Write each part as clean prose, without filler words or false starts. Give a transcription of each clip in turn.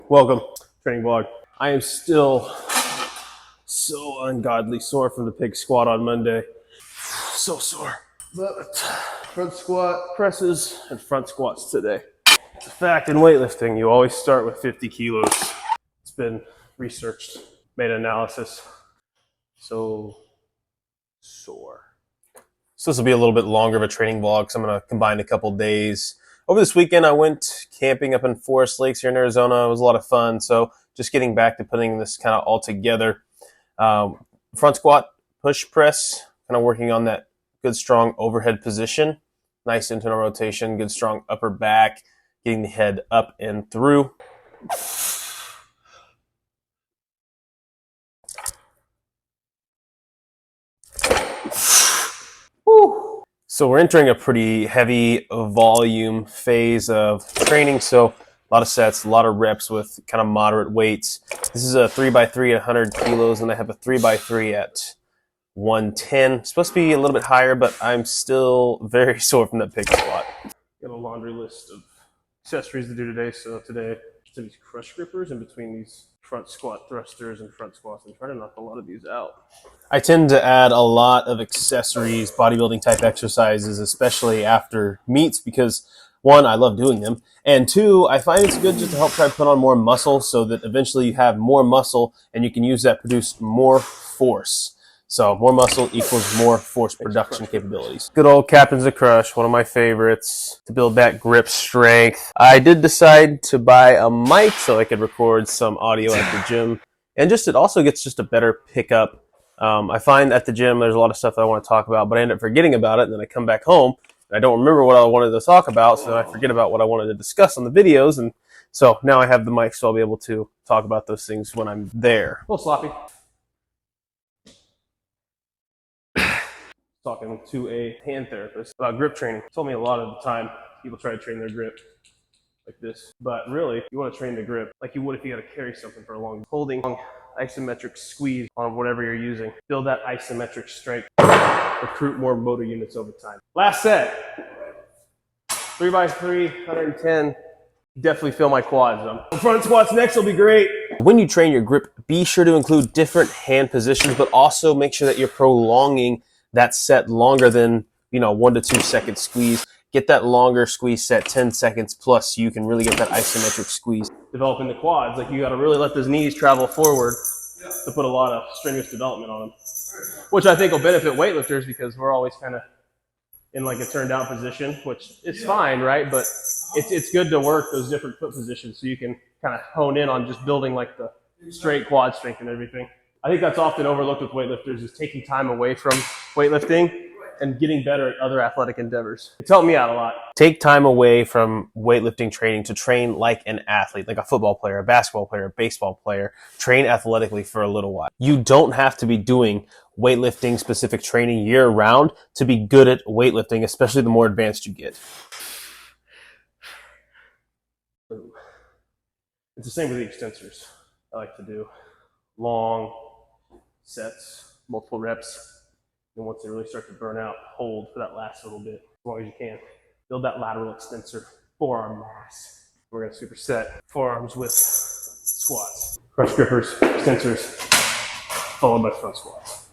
Welcome, training vlog. I am still so ungodly sore from the pig squat on Monday. So sore. But front squat presses and front squats today. It's a fact in weightlifting, you always start with 50 kilos. It's been researched, made analysis. So sore. So this will be a little bit longer of a training vlog because I'm going to combine a couple days. Over this weekend, I went camping up in Forest Lakes here in Arizona. It was a lot of fun. So just getting back to putting this kind of all together. Front squat, push press, kind of working on that good, strong overhead position. Nice internal rotation, good, strong upper back, getting the head up and through. Woo. So we're entering a pretty heavy volume phase of training. So a lot of sets, a lot of reps with kind of moderate weights. This is a 3x3 at 100 kilos, and I have a 3x3 at 110. It's supposed to be a little bit higher, but I'm still very sore from that pig squat. Got a laundry list of accessories to do today. So today, some of these crush grippers in between these front squat thrusters and front squats, and trying to knock a lot of these out. I tend to add a lot of accessories, bodybuilding type exercises, especially after meets, because one, I love doing them, and two, I find it's good just to help try to put on more muscle so that eventually you have more muscle and you can use that to produce more force. So more muscle equals more force production capabilities. Good old Captain's a Crush, one of my favorites to build that grip strength. I did decide to buy a mic so I could record some audio at the gym. And just it also gets just a better pickup. I find at the gym there's a lot of stuff that I want to talk about, but I end up forgetting about it, and then I come back home and I don't remember what I wanted to talk about, so I forget about what I wanted to discuss on the videos. And so now I have the mic, so I'll be able to talk about those things when I'm there. A little sloppy. Talking to a hand therapist about grip training. He told me a lot of the time people try to train their grip like this, but really you want to train the grip like you would if you had to carry something for a long holding isometric squeeze on whatever you're using. Build that isometric strength, recruit more motor units over time. Last set, 3x3, 110. Definitely feel my quads. Front squats next will be great. When you train your grip, be sure to include different hand positions, but also make sure that you're prolonging that set longer than 1 to 2 second squeeze. Get that longer squeeze set, 10 seconds plus, so you can really get that isometric squeeze. Developing the quads, like you got to really let those knees travel forward to put a lot of strenuous development on them, which I think will benefit weightlifters because we're always kind of in like a turned down position, which is fine, right? But it's good to work those different foot positions so you can kind of hone in on just building like the straight quad strength and everything. I think that's often overlooked with weightlifters, is taking time away from weightlifting and getting better at other athletic endeavors. It's helped me out a lot. Take time away from weightlifting training to train like an athlete, like a football player, a basketball player, a baseball player. Train athletically for a little while. You don't have to be doing weightlifting specific training year round to be good at weightlifting, especially the more advanced you get. It's the same with the extensors. I like to do long sets, multiple reps, and once they really start to burn out, hold for that last little bit as long as you can. Build that lateral extensor forearm mass. We're going to superset forearms with squats. Crush grippers, extensors, followed by front squats.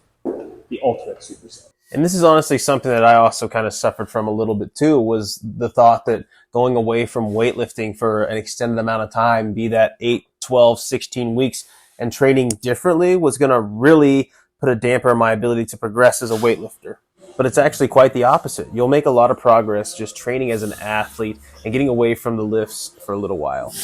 The ultimate superset. And this is honestly something that I also kind of suffered from a little bit too, was the thought that going away from weightlifting for an extended amount of time, be that 8, 12, 16 weeks, and training differently was going to really put a damper on my ability to progress as a weightlifter. But it's actually quite the opposite. You'll make a lot of progress just training as an athlete and getting away from the lifts for a little while.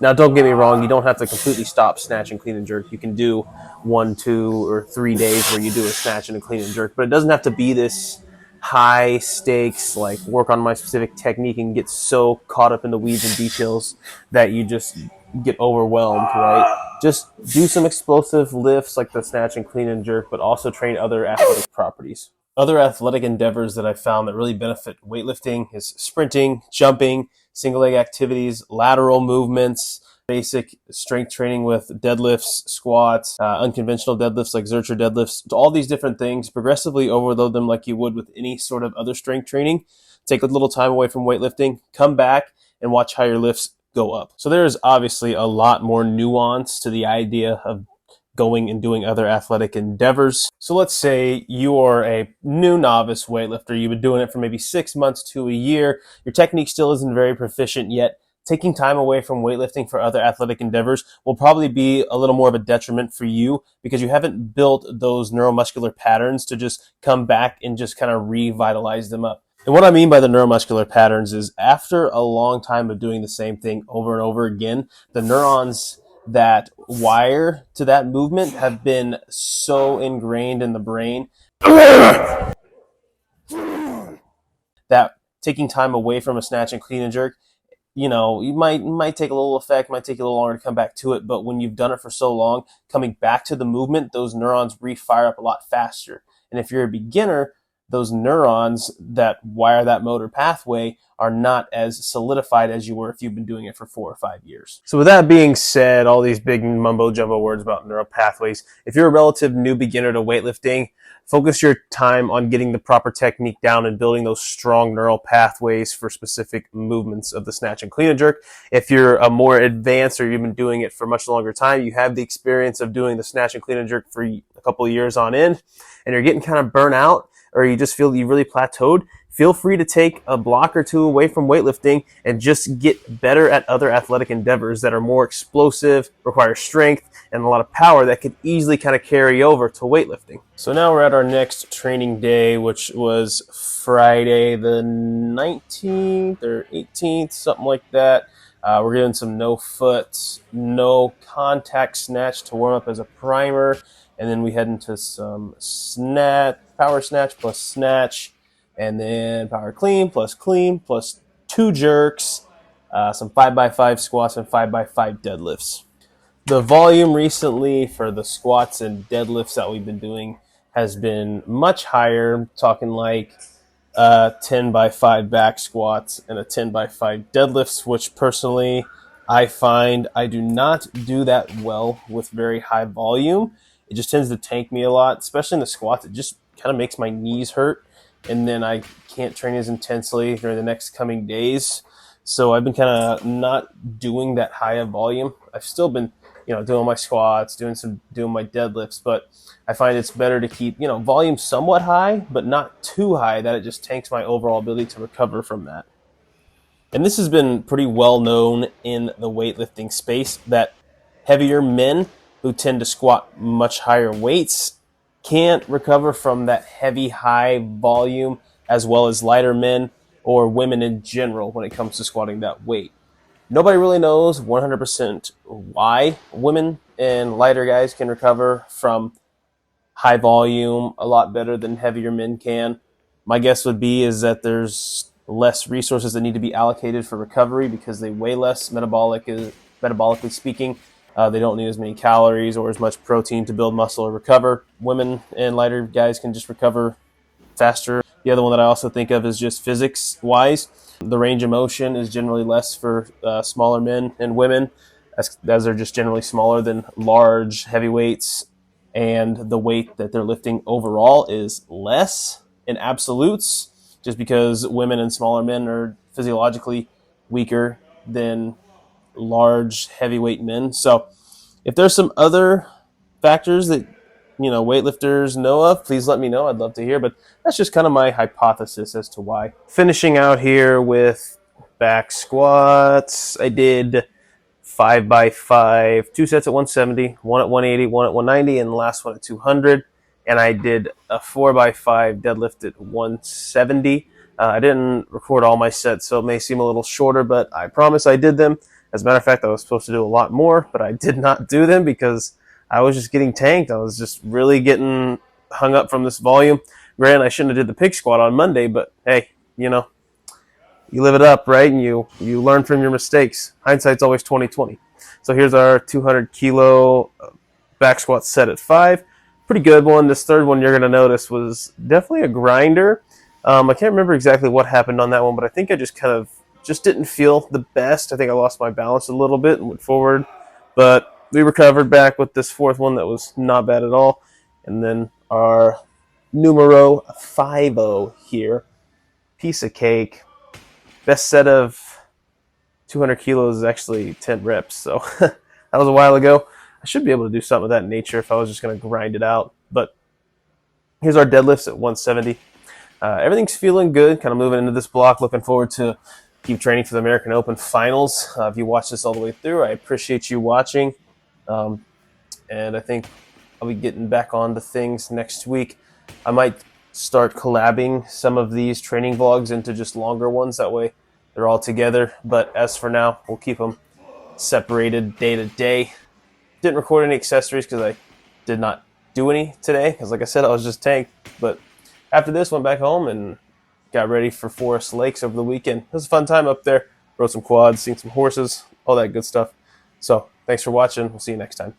Now, don't get me wrong, you don't have to completely stop snatch and clean and jerk. You can do 1, 2, or 3 days where you do a snatch and a clean and jerk, but it doesn't have to be this high stakes, like work on my specific technique and get so caught up in the weeds and details that you just get overwhelmed, right? Just do some explosive lifts like the snatch and clean and jerk, but also train other athletic properties. Other athletic endeavors that I found that really benefit weightlifting is sprinting, jumping, single leg activities, lateral movements, basic strength training with deadlifts, squats, unconventional deadlifts like Zercher deadlifts, all these different things. Progressively overload them like you would with any sort of other strength training. Take a little time away from weightlifting, come back and watch how your lifts go up. So there's obviously a lot more nuance to the idea of going and doing other athletic endeavors. So let's say you are a new novice weightlifter. You've been doing it for maybe 6 months to a year. Your technique still isn't very proficient yet. Taking time away from weightlifting for other athletic endeavors will probably be a little more of a detriment for you because you haven't built those neuromuscular patterns to just come back and just kind of revitalize them up. And what I mean by the neuromuscular patterns is after a long time of doing the same thing over and over again, the neurons that wire to that movement have been so ingrained in the brain that taking time away from a snatch and clean and jerk, you might take a little effect, might take a little longer to come back to it, but when you've done it for so long, coming back to the movement, those neurons refire up a lot faster. And if you're a beginner, those neurons that wire that motor pathway are not as solidified as you were if you've been doing it for 4 or 5 years. So with that being said, all these big mumbo jumbo words about neural pathways, if you're a relative new beginner to weightlifting, focus your time on getting the proper technique down and building those strong neural pathways for specific movements of the snatch and clean and jerk. If you're a more advanced or you've been doing it for a much longer time, you have the experience of doing the snatch and clean and jerk for a couple of years on end, and you're getting kind of burnt out, or you just feel you really plateaued, feel free to take a block or two away from weightlifting and just get better at other athletic endeavors that are more explosive, require strength, and a lot of power that could easily kind of carry over to weightlifting. So now we're at our next training day, which was Friday the 19th or 18th, something like that. We're doing some no foot, no contact snatch to warm up as a primer. And then we head into some power snatch plus snatch, and then power clean plus 2 jerks, some 5x5 squats and 5x5 deadlifts. The volume recently for the squats and deadlifts that we've been doing has been much higher. I'm talking like 10x5 back squats and a 10x5 deadlifts, which personally I find I do not do that well with very high volume. It just tends to tank me a lot, especially in the squats. It just kind of makes my knees hurt, and then I can't train as intensely during the next coming days. So I've been kind of not doing that high of volume. I've still been, doing my squats, doing my deadlifts, but I find it's better to keep, volume somewhat high, but not too high that it just tanks my overall ability to recover from that. And this has been pretty well known in the weightlifting space that heavier men who tend to squat much higher weights can't recover from that heavy, high volume as well as lighter men or women in general when it comes to squatting that weight. Nobody really knows 100% why women and lighter guys can recover from high volume a lot better than heavier men can. My guess would be is that there's less resources that need to be allocated for recovery because they weigh less metabolically speaking. They don't need as many calories or as much protein to build muscle or recover. Women and lighter guys can just recover faster. The other one that I also think of is just physics-wise. The range of motion is generally less for smaller men and women, as they're just generally smaller than large heavyweights, and the weight that they're lifting overall is less in absolutes, just because women and smaller men are physiologically weaker than large heavyweight men. So if there's some other factors that weightlifters know of, please let me know. I'd love to hear, but that's just kind of my hypothesis as to why. Finishing out here with back squats, I did 5x5, 2 sets at 170, one at 180, one at 190, and the last one at 200. And I did a 4x5 deadlift at 170. I didn't record all my sets, so it may seem a little shorter, but I promise I did them. As a matter of fact, I was supposed to do a lot more, but I did not do them because I was just getting tanked. I was just really getting hung up from this volume. Granted, I shouldn't have did the pig squat on Monday, but hey, you live it up, right? And you learn from your mistakes. Hindsight's always 20/20. So here's our 200 kilo back squat set at 5. Pretty good one. This third one you're going to notice was definitely a grinder. I can't remember exactly what happened on that one, but I think I just didn't feel the best. I think I lost my balance a little bit and went forward, but we recovered back with this fourth one that was not bad at all. And then our numero 50 here, piece of cake. Best set of 200 kilos is actually 10 reps. So that was a while ago. I should be able to do something of that nature if I was just going to grind it out. But here's our deadlifts at 170. Everything's feeling good. Kind of moving into this block. Looking forward to keep training for the American Open Finals. If you watch this all the way through, I appreciate you watching. And I think I'll be getting back on to things next week. I might start collabing some of these training vlogs into just longer ones. That way they're all together. But as for now, we'll keep them separated day to day. Didn't record any accessories because I did not do any today. Because like I said, I was just tanked. But after this, went back home and got ready for Forest Lakes over the weekend. It was a fun time up there. Rode some quads, seen some horses, all that good stuff. So thanks for watching. We'll see you next time.